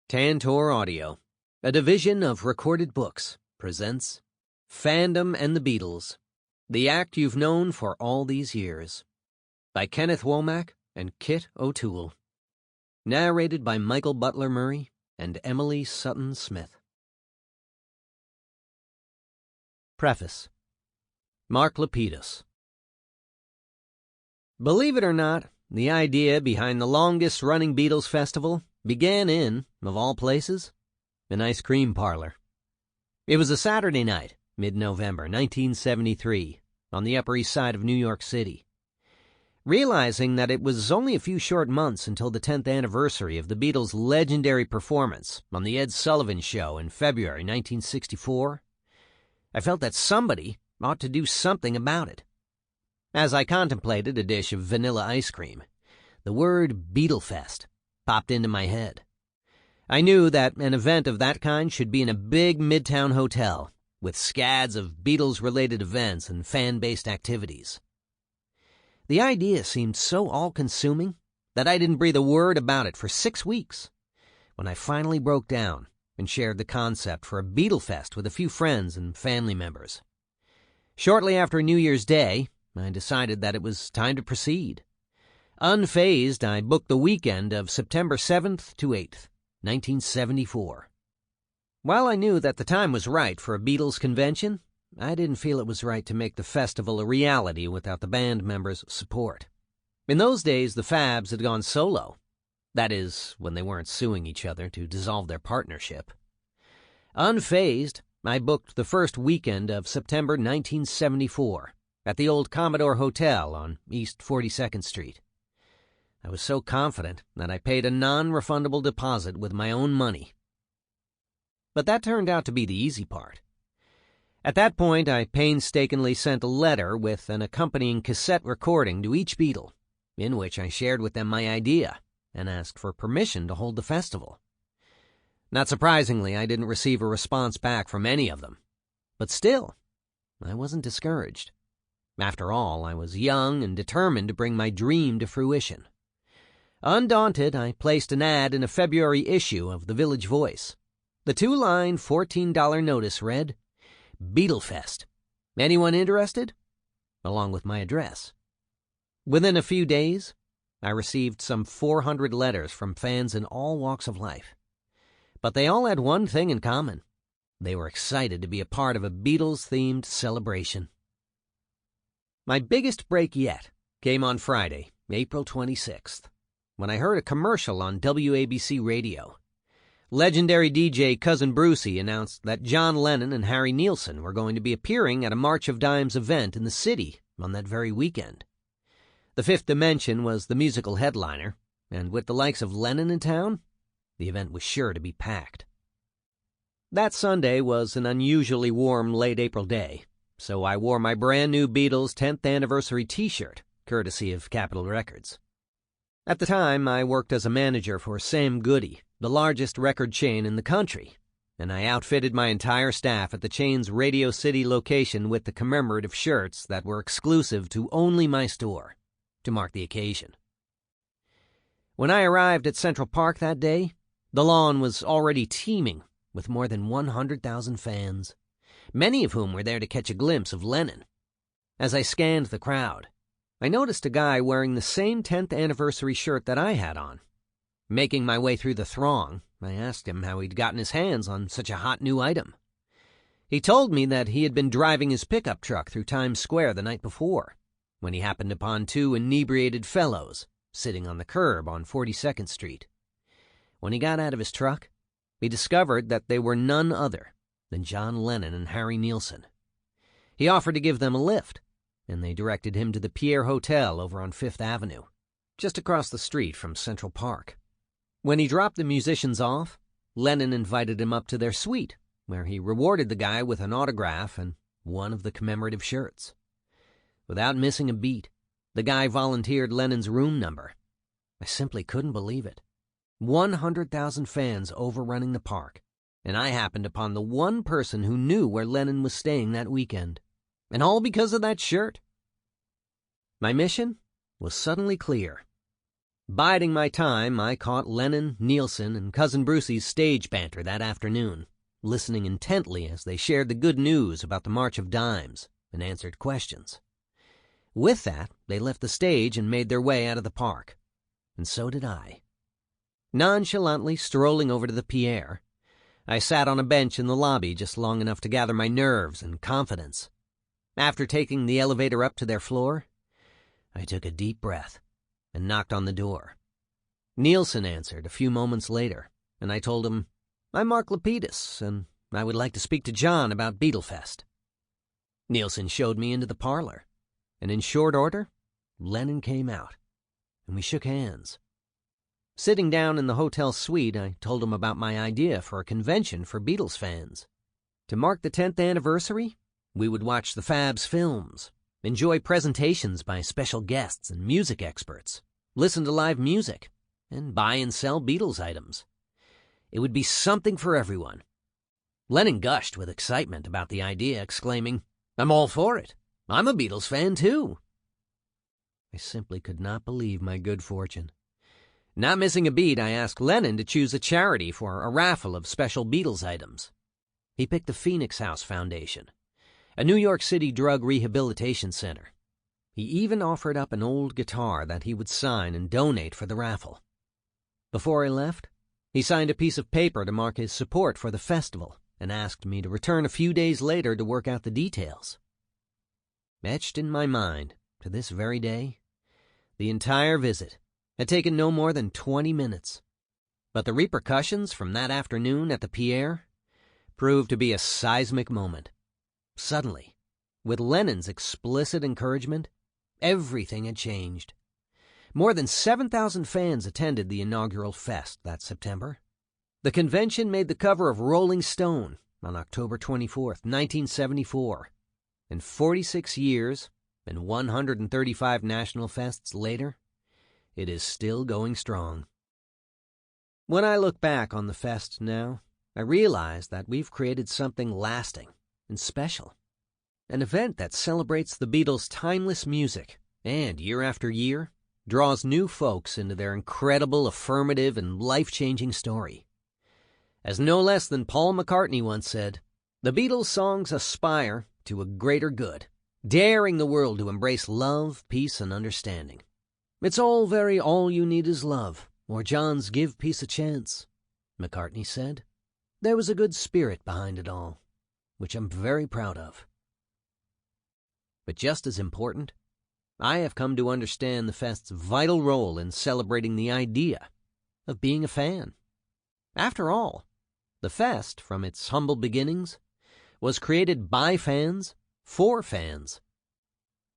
Tantor Audio, a division of Recorded Books, presents Fandom and the Beatles, the act you've known for all these years, by Kenneth Womack and Kit O'Toole. Narrated by Michael Butler Murray and Emily Sutton-Smith. Preface. Mark Lapidus. Believe it or not, the idea behind the longest-running Beatles festival began in, of all places, an ice cream parlor. It was a Saturday night, mid-November 1973, on the Upper East Side of New York City. Realizing that it was only a few short months until the 10th anniversary of the Beatles' legendary performance on The Ed Sullivan Show in February 1964, I felt that somebody ought to do something about it. As I contemplated a dish of vanilla ice cream, the word Beatlefest popped into my head. I knew that an event of that kind should be in a big midtown hotel, with scads of Beatles-related events and fan-based activities. The idea seemed so all-consuming that I didn't breathe a word about it for 6 weeks, when I finally broke down and shared the concept for a Beatlefest with a few friends and family members. Shortly after New Year's Day, I decided that it was time to proceed. Unfazed, I booked the weekend of September 7th to 8th, 1974. While I knew that the time was right for a Beatles convention, I didn't feel it was right to make the festival a reality without the band members' support. In those days, the Fabs had gone solo. That is, when they weren't suing each other to dissolve their partnership. Unfazed, I booked the first weekend of September 1974 at the old Commodore Hotel on East 42nd Street. I was so confident that I paid a non-refundable deposit with my own money. But that turned out to be the easy part. At that point, I painstakingly sent a letter with an accompanying cassette recording to each Beatle, in which I shared with them my idea and asked for permission to hold the festival. Not surprisingly, I didn't receive a response back from any of them. But still, I wasn't discouraged. After all, I was young and determined to bring my dream to fruition. Undaunted, I placed an ad in a February issue of The Village Voice. The 2-line, $14 notice read, Beatlefest. Anyone interested? Along with my address. Within a few days, I received some 400 letters from fans in all walks of life. But they all had one thing in common. They were excited to be a part of a Beatles-themed celebration. My biggest break yet came on Friday, April 26th, when I heard a commercial on WABC radio. Legendary DJ Cousin Brucey announced that John Lennon and Harry Nilsson were going to be appearing at a March of Dimes event in the city on that very weekend. The Fifth Dimension was the musical headliner, and with the likes of Lennon in town, the event was sure to be packed. That Sunday was an unusually warm late April day, so I wore my brand new Beatles 10th anniversary t-shirt, courtesy of Capitol Records. At the time, I worked as a manager for Sam Goody, the largest record chain in the country, and I outfitted my entire staff at the chain's Radio City location with the commemorative shirts that were exclusive to only my store, to mark the occasion. When I arrived at Central Park that day, the lawn was already teeming with more than 100,000 fans, many of whom were there to catch a glimpse of Lennon. As I scanned the crowd, I noticed a guy wearing the same 10th anniversary shirt that I had on. Making my way through the throng, I asked him how he'd gotten his hands on such a hot new item. He told me that he had been driving his pickup truck through Times Square the night before, when he happened upon 2 inebriated fellows sitting on the curb on 42nd Street. When he got out of his truck, he discovered that they were none other than John Lennon and Harry Nilsson. He offered to give them a lift, and they directed him to the Pierre Hotel over on 5th Avenue, just across the street from Central Park. When he dropped the musicians off, Lennon invited him up to their suite, where he rewarded the guy with an autograph and one of the commemorative shirts. Without missing a beat, the guy volunteered Lennon's room number. I simply couldn't believe it. 100,000 fans overrunning the park, and I happened upon the one person who knew where Lennon was staying that weekend. And all because of that shirt. My mission was suddenly clear. Biding my time, I caught Lennon, Nielsen, and Cousin Brucey's stage banter that afternoon, listening intently as they shared the good news about the March of Dimes and answered questions. With that, they left the stage and made their way out of the park. And so did I. Nonchalantly strolling over to the Pierre, I sat on a bench in the lobby just long enough to gather my nerves and confidence. After taking the elevator up to their floor, I took a deep breath and knocked on the door. Nielsen answered a few moments later, and I told him, "I'm Mark Lapidus, and I would like to speak to John about Beatlefest." Nielsen showed me into the parlor, and in short order, Lennon came out, and we shook hands. Sitting down in the hotel suite, I told him about my idea for a convention for Beatles fans. To mark the 10th anniversary, we would watch the Fabs films, enjoy presentations by special guests and music experts, listen to live music, and buy and sell Beatles items. It would be something for everyone. Lennon gushed with excitement about the idea, exclaiming, "I'm all for it. I'm a Beatles fan, too." I simply could not believe my good fortune. Not missing a beat, I asked Lennon to choose a charity for a raffle of special Beatles items. He picked the Phoenix House Foundation, a New York City drug rehabilitation center. He even offered up an old guitar that he would sign and donate for the raffle. Before I left, he signed a piece of paper to mark his support for the festival and asked me to return a few days later to work out the details. Etched in my mind, to this very day, the entire visit had taken no more than 20 minutes. But the repercussions from that afternoon at the Pierre proved to be a seismic moment. Suddenly, with Lennon's explicit encouragement, everything had changed. More than 7,000 fans attended the inaugural fest that September. The convention made the cover of Rolling Stone on October 24th, 1974. And 46 years and 135 national fests later, it is still going strong. When I look back on the fest now, I realize that we've created something lasting and special. An event that celebrates the Beatles' timeless music and, year after year, draws new folks into their incredible, affirmative, and life-changing story. As no less than Paul McCartney once said, "The Beatles' songs aspire to a greater good, daring the world to embrace love, peace, and understanding. It's all you need is love, or John's Give Peace a Chance," McCartney said. There was a good spirit behind it all, which I'm very proud of. But just as important, I have come to understand the fest's vital role in celebrating the idea of being a fan. After all, the fest, from its humble beginnings, was created by fans, for fans.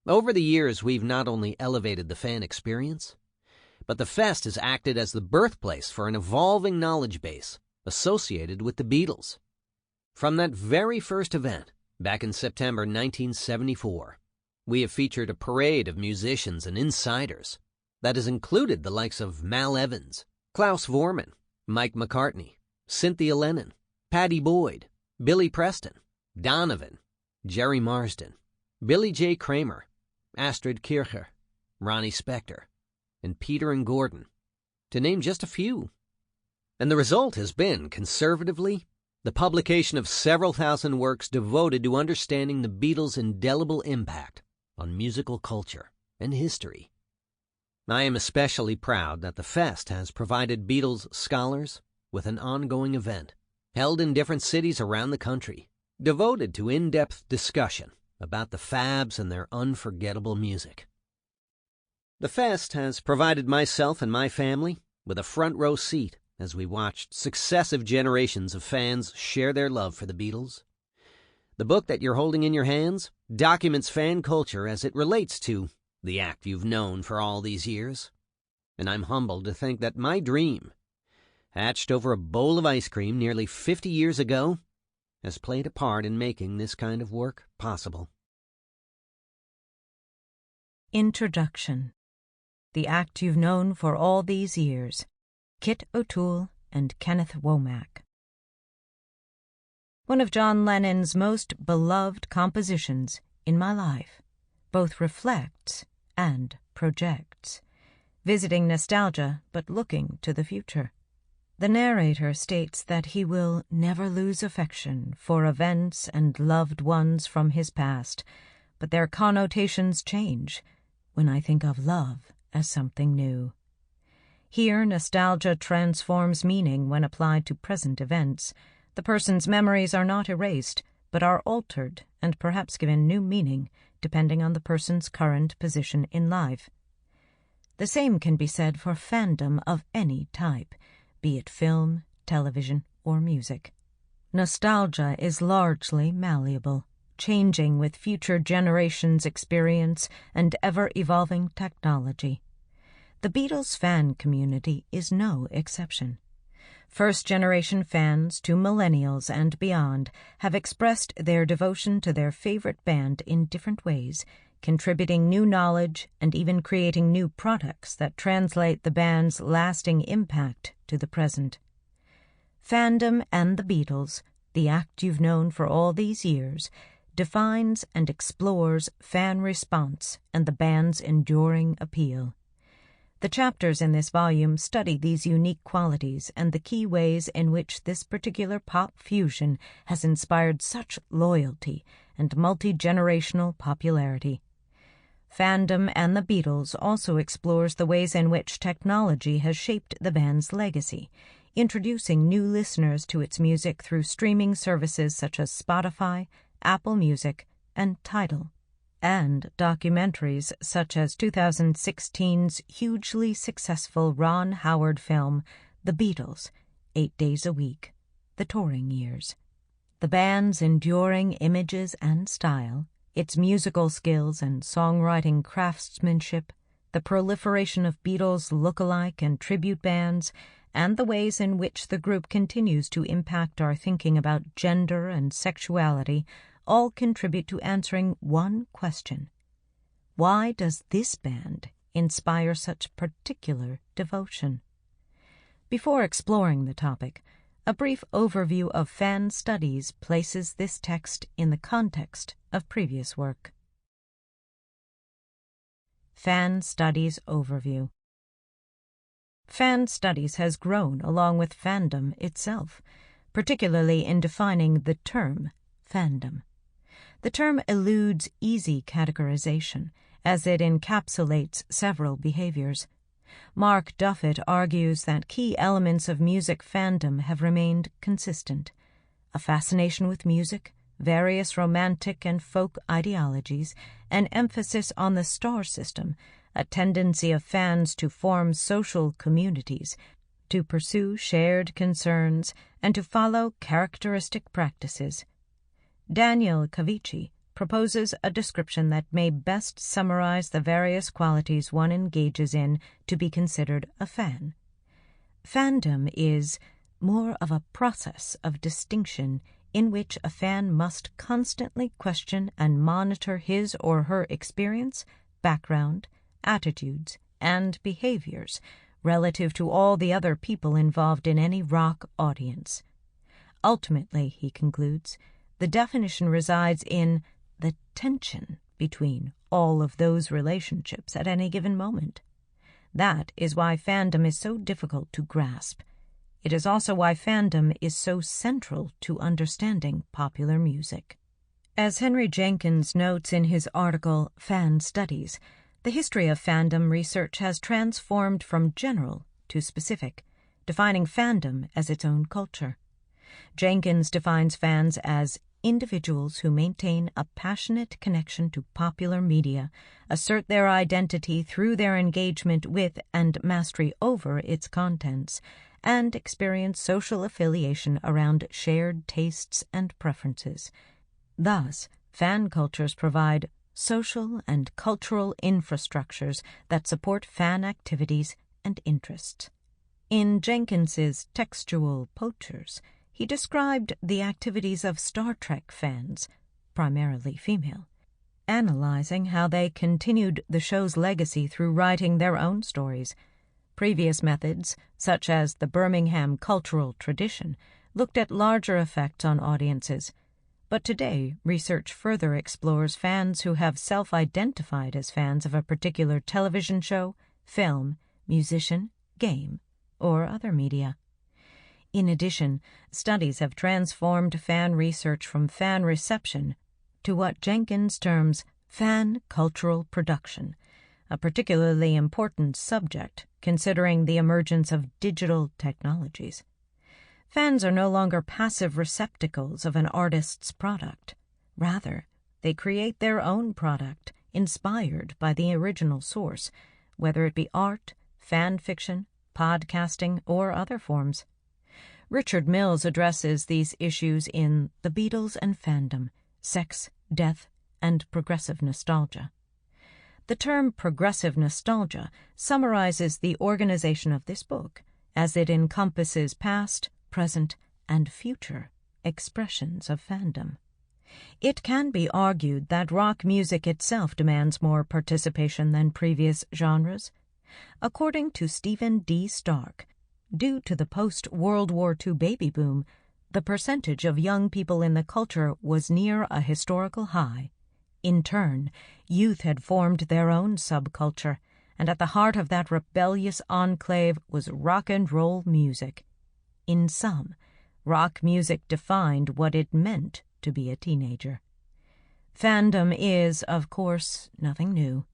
Over the years, we've not only elevated the fan experience, but the fest has acted as the birthplace for an evolving knowledge base associated with the Beatles. From that very first event, back in September 1974, we have featured a parade of musicians and insiders that has included the likes of Mal Evans, Klaus Voormann, Mike McCartney, Cynthia Lennon, Pattie Boyd, Billy Preston, Donovan, Jerry Marsden, Billy J. Kramer, Astrid Kircher, Ronnie Spector, and Peter and Gordon, to name just a few. And the result has been, conservatively, the publication of several thousand works devoted to understanding the Beatles' indelible impact on musical culture and history. I am especially proud that the fest has provided Beatles scholars with an ongoing event, held in different cities around the country, devoted to in-depth discussion about the Fabs and their unforgettable music. The fest has provided myself and my family with a front-row seat as we watched successive generations of fans share their love for the Beatles. The book that you're holding in your hands documents fan culture as it relates to the act you've known for all these years. And I'm humbled to think that my dream, hatched over a bowl of ice cream nearly 50 years ago, has played a part in making this kind of work possible. Introduction. The Act You've Known for All These Years. Kit O'Toole and Kenneth Womack. One of John Lennon's most beloved compositions in my life both reflects and projects visiting nostalgia but looking to the future. The narrator states that he will never lose affection for events and loved ones from his past, but their connotations change when I think of love as something new. Here, nostalgia transforms meaning when applied to present events. The person's memories are not erased, but are altered and perhaps given new meaning, depending on the person's current position in life. The same can be said for fandom of any type, be it film, television, or music. Nostalgia is largely malleable, changing with future generations' experience and ever-evolving technology. The Beatles fan community is no exception. First-generation fans to millennials and beyond have expressed their devotion to their favorite band in different ways, contributing new knowledge and even creating new products that translate the band's lasting impact to the present. Fandom and the Beatles, the act you've known for all these years, defines and explores fan response and the band's enduring appeal. The chapters in this volume study these unique qualities and the key ways in which this particular pop fusion has inspired such loyalty and multi-generational popularity. Fandom and the Beatles also explores the ways in which technology has shaped the band's legacy, introducing new listeners to its music through streaming services such as Spotify, Apple Music, and Tidal, and documentaries such as 2016's hugely successful Ron Howard film, The Beatles, 8 Days a Week, The Touring Years. The band's enduring images and style, its musical skills and songwriting craftsmanship, the proliferation of Beatles look-alike and tribute bands, and the ways in which the group continues to impact our thinking about gender and sexuality all contribute to answering one question. Why does this band inspire such particular devotion? Before exploring the topic, a brief overview of fan studies places this text in the context of previous work. Fan Studies Overview. Fan studies has grown along with fandom itself, particularly in defining the term fandom. The term eludes easy categorization, as it encapsulates several behaviors. Mark Duffett argues that key elements of music fandom have remained consistent: a fascination with music, various romantic and folk ideologies, an emphasis on the star system, a tendency of fans to form social communities, to pursue shared concerns, and to follow characteristic practices. Daniel Cavici proposes a description that may best summarize the various qualities one engages in to be considered a fan. Fandom is more of a process of distinction in which a fan must constantly question and monitor his or her experience, background, attitudes, and behaviors relative to all the other people involved in any rock audience. Ultimately, he concludes, the definition resides in the tension between all of those relationships at any given moment. That is why fandom is so difficult to grasp. It is also why fandom is so central to understanding popular music. As Henry Jenkins notes in his article, Fan Studies, the history of fandom research has transformed from general to specific, defining fandom as its own culture. Jenkins defines fans as individuals who maintain a passionate connection to popular media, assert their identity through their engagement with and mastery over its contents, and experience social affiliation around shared tastes and preferences. Thus, fan cultures provide social and cultural infrastructures that support fan activities and interests. In Jenkins's Textual Poachers, he described the activities of Star Trek fans, primarily female, analyzing how they continued the show's legacy through writing their own stories. Previous methods, such as the Birmingham cultural tradition, looked at larger effects on audiences. But today, research further explores fans who have self-identified as fans of a particular television show, film, musician, game, or other media. In addition, studies have transformed fan research from fan reception to what Jenkins terms fan cultural production, a particularly important subject considering the emergence of digital technologies. Fans are no longer passive receptacles of an artist's product. Rather, they create their own product inspired by the original source, whether it be art, fan fiction, podcasting, or other forms. Richard Mills addresses these issues in The Beatles and Fandom, Sex, Death, and Progressive Nostalgia. The term progressive nostalgia summarizes the organization of this book, as it encompasses past, present, and future expressions of fandom. It can be argued that rock music itself demands more participation than previous genres. According to Stephen D. Stark, due to the post-World War II baby boom, the percentage of young people in the culture was near a historical high. In turn, youth had formed their own subculture, and at the heart of that rebellious enclave was rock and roll music. In sum, rock music defined what it meant to be a teenager. Fandom is, of course, nothing new.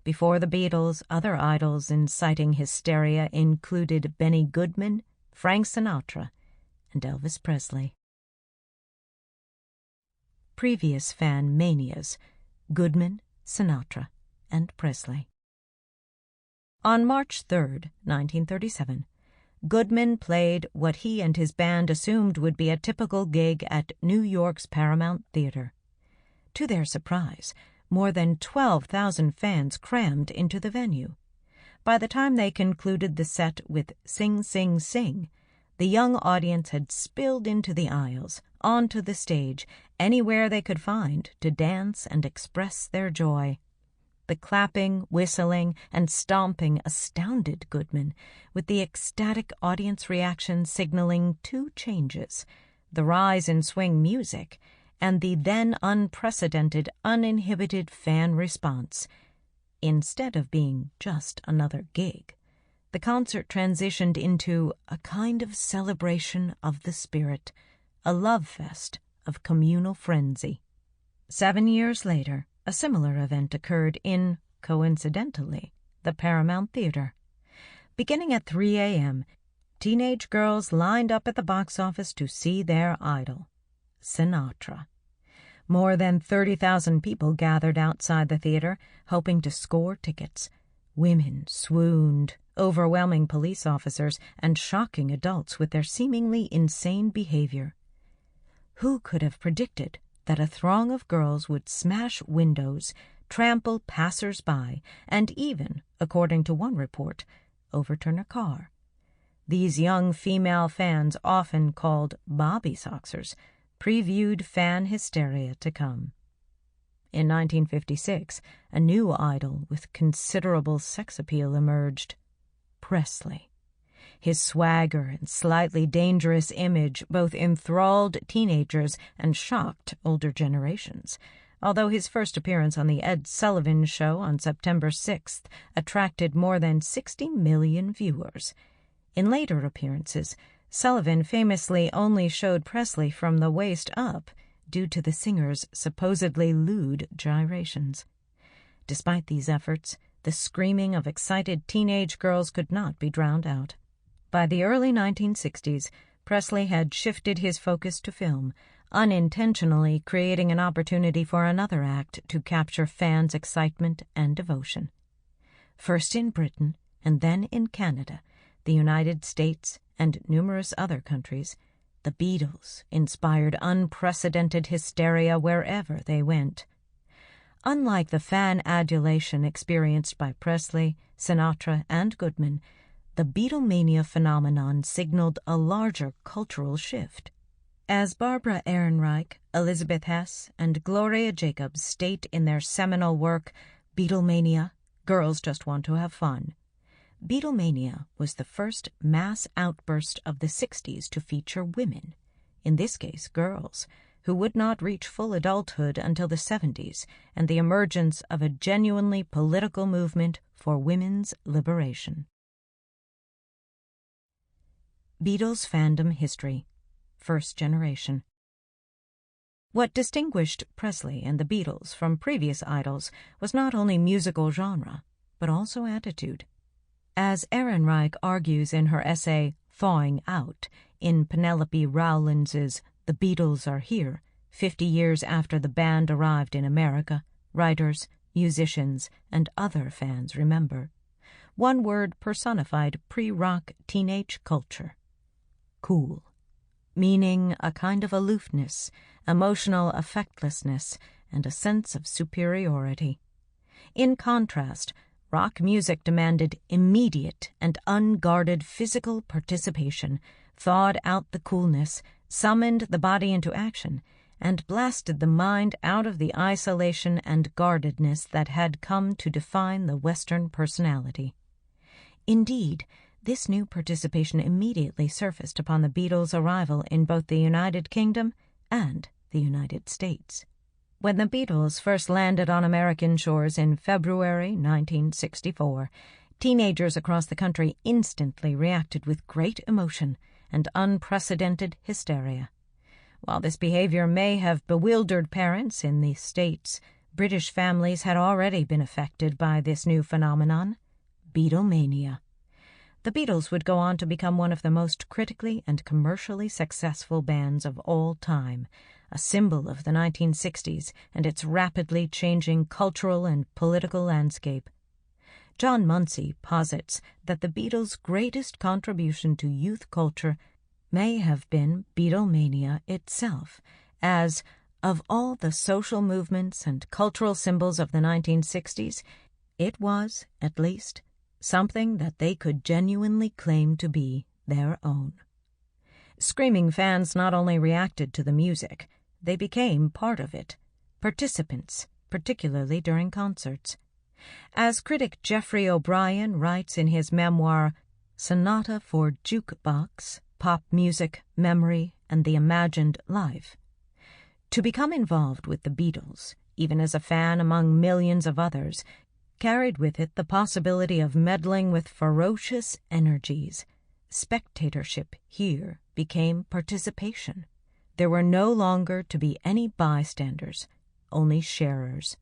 Before the Beatles, other idols inciting hysteria included Benny Goodman, Frank Sinatra, and Elvis Presley. Previous fan manias: Goodman, Sinatra, and Presley. On March 3, 1937, Goodman played what he and his band assumed would be a typical gig at New York's Paramount Theater. To their surprise, more than 12,000 fans crammed into the venue. By the time they concluded the set with Sing, Sing, Sing, the young audience had spilled into the aisles, onto the stage, anywhere they could find to dance and express their joy. The clapping, whistling, and stomping astounded Goodman, with the ecstatic audience reaction signaling two changes: the rise in swing music and the then unprecedented, uninhibited fan response. Instead of being just another gig, the concert transitioned into a kind of celebration of the spirit, a love fest of communal frenzy. 7 years later, a similar event occurred in, coincidentally, the Paramount Theater. Beginning at 3 a.m., teenage girls lined up at the box office to see their idol, Sinatra. More than 30,000 people gathered outside the theater, hoping to score tickets. Women swooned, overwhelming police officers and shocking adults with their seemingly insane behavior. Who could have predicted that a throng of girls would smash windows, trample passers-by, and even, according to one report, overturn a car? These young female fans, often called Bobby Soxers, previewed fan hysteria to come. In 1956, a new idol with considerable sex appeal emerged: Presley. His swagger and slightly dangerous image both enthralled teenagers and shocked older generations, although his first appearance on The Ed Sullivan Show on September 6th attracted more than 60 million viewers. In later appearances, Sullivan famously only showed Presley from the waist up due to the singer's supposedly lewd gyrations. Despite these efforts, the screaming of excited teenage girls could not be drowned out. By the early 1960s, Presley had shifted his focus to film, unintentionally creating an opportunity for another act to capture fans' excitement and devotion. First in Britain, and then in Canada, the United States, and numerous other countries, the Beatles inspired unprecedented hysteria wherever they went. Unlike the fan adulation experienced by Presley, Sinatra, and Goodman, the Beatlemania phenomenon signaled a larger cultural shift. As Barbara Ehrenreich, Elizabeth Hess, and Gloria Jacobs state in their seminal work, Beatlemania, Girls Just Want to Have Fun, Beatlemania was the first mass outburst of the 60s to feature women, in this case girls, who would not reach full adulthood until the 70s, and the emergence of a genuinely political movement for women's liberation. Beatles Fandom History, First Generation. What distinguished Presley and the Beatles from previous idols was not only musical genre, but also attitude. As Ehrenreich argues in her essay Thawing Out in Penelope Rowlands's The Beatles Are Here, 50 years after the band arrived in America, writers, musicians, and other fans remember. One word personified pre-rock teenage culture: cool, meaning a kind of aloofness, emotional effectlessness, and a sense of superiority. In contrast, rock music demanded immediate and unguarded physical participation, thawed out the coolness, summoned the body into action, and blasted the mind out of the isolation and guardedness that had come to define the Western personality. Indeed, this new participation immediately surfaced upon the Beatles' arrival in both the United Kingdom and the United States. When the Beatles first landed on American shores in February 1964, teenagers across the country instantly reacted with great emotion and unprecedented hysteria. While this behavior may have bewildered parents in the States, British families had already been affected by this new phenomenon: Beatlemania. The Beatles would go on to become one of the most critically and commercially successful bands of all time, a symbol of the 1960s and its rapidly changing cultural and political landscape. John Munsey posits that the Beatles' greatest contribution to youth culture may have been Beatlemania itself, as, of all the social movements and cultural symbols of the 1960s, it was, at least, something that they could genuinely claim to be their own. Screaming fans not only reacted to the music, they became part of it, participants, particularly during concerts. As critic Geoffrey O'Brien writes in his memoir Sonata for Jukebox, Pop Music, Memory, and the Imagined Life, to become involved with the Beatles, even as a fan among millions of others, carried with it the possibility of meddling with ferocious energies. Spectatorship here became participation. There were no longer to be any bystanders, only sharers.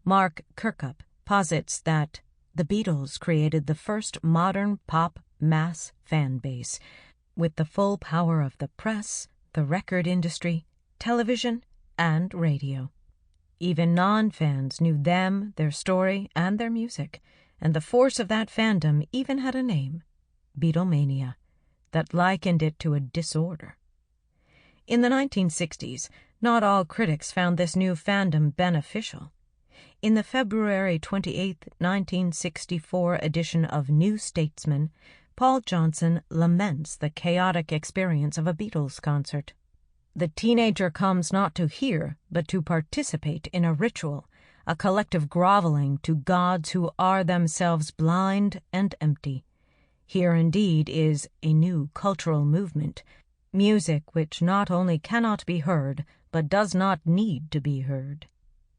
Mark Kirkup posits that the Beatles created the first modern pop mass fan base, with the full power of the press, the record industry, television, and radio. Even non-fans knew them, their story, and their music, and the force of that fandom even had a name: Beatlemania, that likened it to a disorder. In the 1960s, not all critics found this new fandom beneficial. In the February 28, 1964 edition of New Statesman, Paul Johnson laments the chaotic experience of a Beatles concert. The teenager comes not to hear, but to participate in a ritual, a collective groveling to gods who are themselves blind and empty. Here indeed is a new cultural movement, music which not only cannot be heard, but does not need to be heard.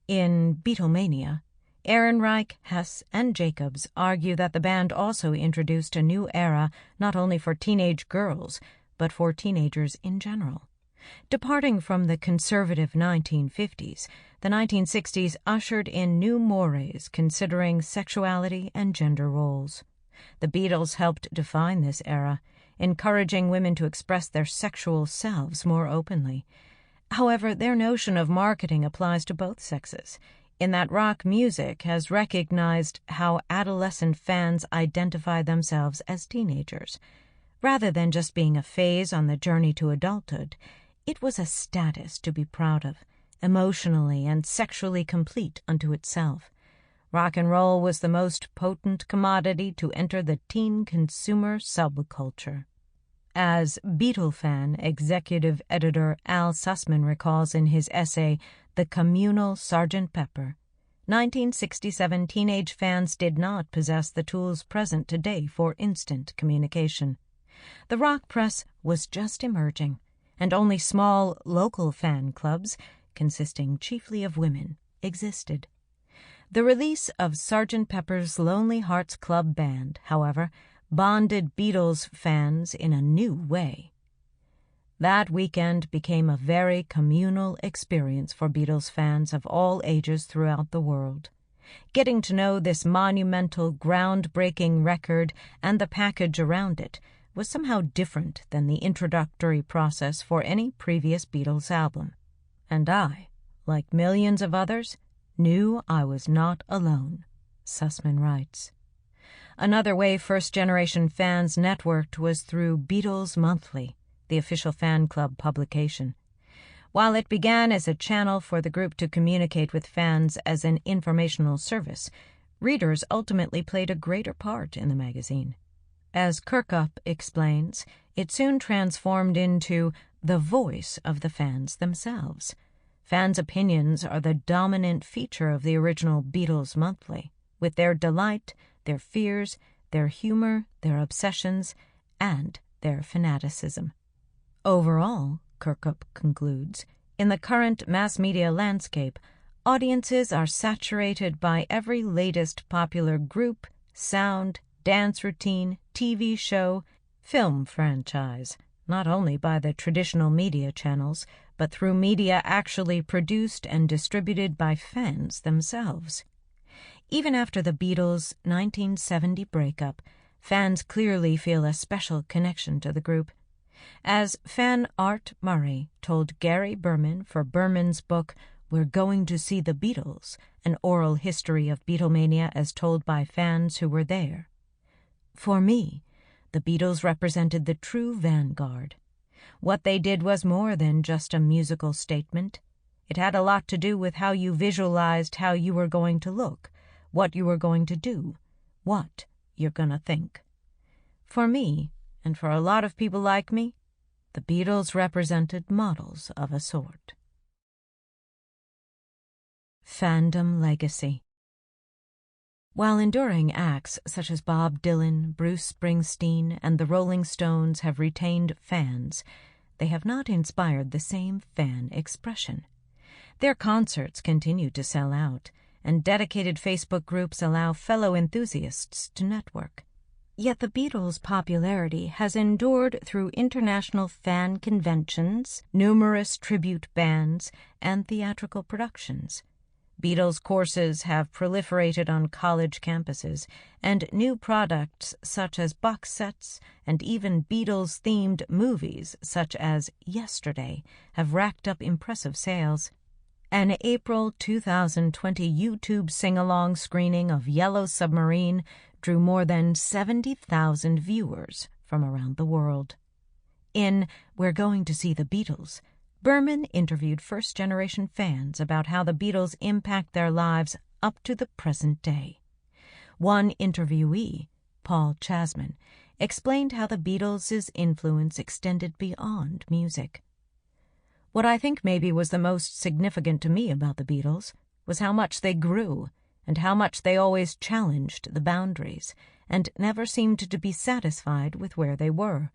In Beatlemania, Ehrenreich, Hess, and Jacobs argue that the band also introduced a new era not only for teenage girls, but for teenagers in general. Departing from the conservative 1950s, the 1960s ushered in new mores considering sexuality and gender roles. The Beatles helped define this era, encouraging women to express their sexual selves more openly. However, their notion of marketing applies to both sexes, in that rock music has recognized how adolescent fans identify themselves as teenagers. Rather than just being a phase on the journey to adulthood, it was a status to be proud of, emotionally and sexually complete unto itself. Rock and roll was the most potent commodity to enter the teen consumer subculture. As Beatle fan executive editor Al Sussman recalls in his essay The Communal Sgt. Pepper, 1967 teenage fans did not possess the tools present today for instant communication. The rock press was just emerging, and only small local fan clubs, consisting chiefly of women, existed. The release of Sgt. Pepper's Lonely Hearts Club Band, however, bonded Beatles fans in a new way. That weekend became a very communal experience for Beatles fans of all ages throughout the world. Getting to know this monumental, groundbreaking record and the package around it was somehow different than the introductory process for any previous Beatles album. And I, like millions of others, knew I was not alone, Sussman writes. Another way first-generation fans networked was through Beatles Monthly, the official fan club publication. While it began as a channel for the group to communicate with fans as an informational service, readers ultimately played a greater part in the magazine. As Kirkup explains, it soon transformed into the voice of the fans themselves. Fans' opinions are the dominant feature of the original Beatles Monthly, with their delight, their fears, their humor, their obsessions, and their fanaticism. Overall, Kirkup concludes, in the current mass media landscape, audiences are saturated by every latest popular group, sound, dance routine, TV show, film franchise, not only by the traditional media channels, but through media actually produced and distributed by fans themselves. Even after the Beatles' 1970 breakup, fans clearly feel a special connection to the group. As fan Art Murray told Gary Berman for Berman's book We're Going to See the Beatles, an oral history of Beatlemania as told by fans who were there. For me, the Beatles represented the true vanguard. What they did was more than just a musical statement. It had a lot to do with how you visualized how you were going to look, what you were going to do, what you're going to think. For me, and for a lot of people like me, the Beatles represented models of a sort. Fandom legacy. While enduring acts such as Bob Dylan, Bruce Springsteen, and the Rolling Stones have retained fans, they have not inspired the same fan expression. Their concerts continue to sell out, and dedicated Facebook groups allow fellow enthusiasts to network. Yet the Beatles' popularity has endured through international fan conventions, numerous tribute bands, and theatrical productions. Beatles courses have proliferated on college campuses, and new products such as box sets and even Beatles-themed movies such as Yesterday have racked up impressive sales. An April 2020 YouTube sing-along screening of Yellow Submarine drew more than 70,000 viewers from around the world. In We're Going to See the Beatles, Berman interviewed first-generation fans about how the Beatles impact their lives up to the present day. One interviewee, Paul Chasman, explained how the Beatles' influence extended beyond music. What I think maybe was the most significant to me about the Beatles was how much they grew and how much they always challenged the boundaries and never seemed to be satisfied with where they were.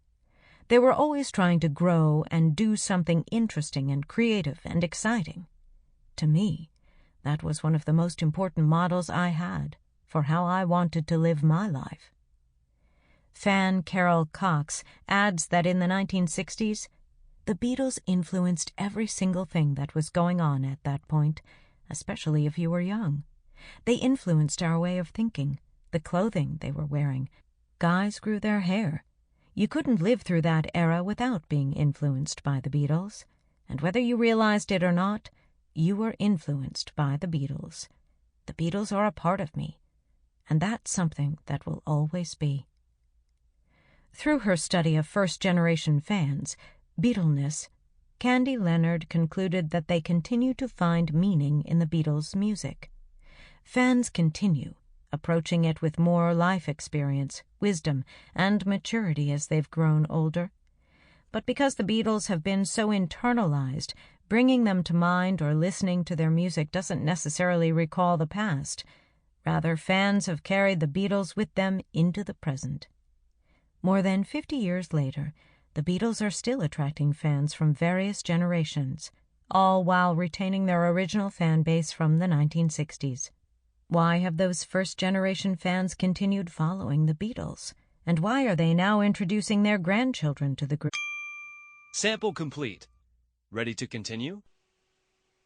They were always trying to grow and do something interesting and creative and exciting. To me, that was one of the most important models I had for how I wanted to live my life. Fan Carol Cox adds that in the 1960s, the Beatles influenced every single thing that was going on at that point, especially if you were young. They influenced our way of thinking, the clothing they were wearing. Guys grew their hair. You couldn't live through that era without being influenced by the Beatles, and whether you realized it or not, you were influenced by the Beatles. The Beatles are a part of me, and that's something that will always be. Through her study of first-generation fans, Beatleness, Candy Leonard concluded that they continue to find meaning in the Beatles' music. Fans continue, approaching it with more life experience, wisdom, and maturity as they've grown older. But because the Beatles have been so internalized, bringing them to mind or listening to their music doesn't necessarily recall the past. Rather, fans have carried the Beatles with them into the present. More than 50 years later, the Beatles are still attracting fans from various generations, all while retaining their original fan base from the 1960s. Why have those first-generation fans continued following the Beatles? And why are they now introducing their grandchildren to the group? Sample complete. Ready to continue?